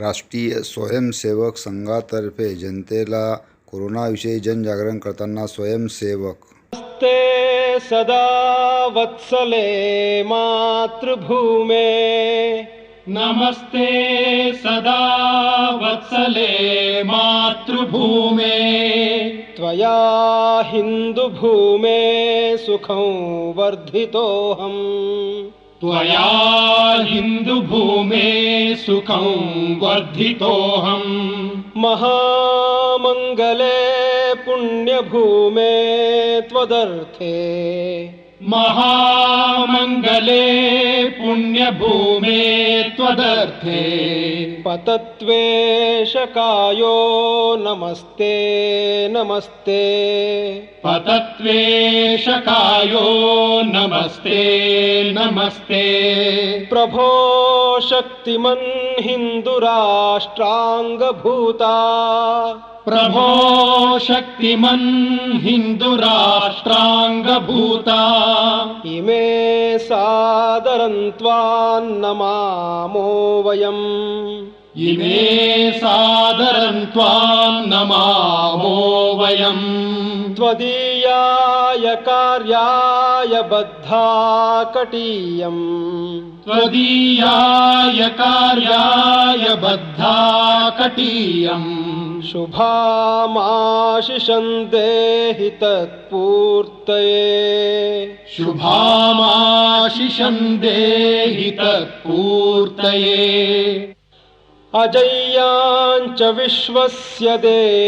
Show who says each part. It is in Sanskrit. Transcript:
Speaker 1: राष्ट्रीय स्वयंसेवक संघातर्फे जनतेला कोरोनाविषयी जनजागरण करताना स्वयंसेवक
Speaker 2: नमस्ते सदा वत्सले मातृभूमे
Speaker 3: नमस्ते सदा वत्सले मातृभूमे
Speaker 2: त्वया हिन्दुभूमे सुखं वर्धितोऽहम्
Speaker 3: त्वया हिन्दुभूमे सुखं वर्धितोऽहम्
Speaker 2: महामङ्गले पुण्यभूमे त्वदर्थे
Speaker 3: महामङ्गले पुण्यभूमे त्वदर्थे
Speaker 2: पतत्वेशकायो नमस्ते नमस्ते
Speaker 3: पतत्वेशकायो नमस्ते नमस्ते
Speaker 2: प्रभो शक्तिमन् हिन्दुराष्ट्राङ्गभूता
Speaker 3: प्रभो शक्तिमन् हिन्दुराष्ट्राङ्गभूता
Speaker 2: इमे सादरं त्वां नमामो वयम्
Speaker 3: इमे सादरं त्वां नमामो वयम्
Speaker 2: त्वदीयाय कार्याय बद्धा कटीयम्
Speaker 3: त्वदीयाय कार्याय बद्धा कटीयम्
Speaker 2: शुभामाशिषं देहि तत्पूर्तये
Speaker 3: शुभामाशिषं देहि तत्पूर्तये
Speaker 2: अजय्याञ्च विश्वस्य देव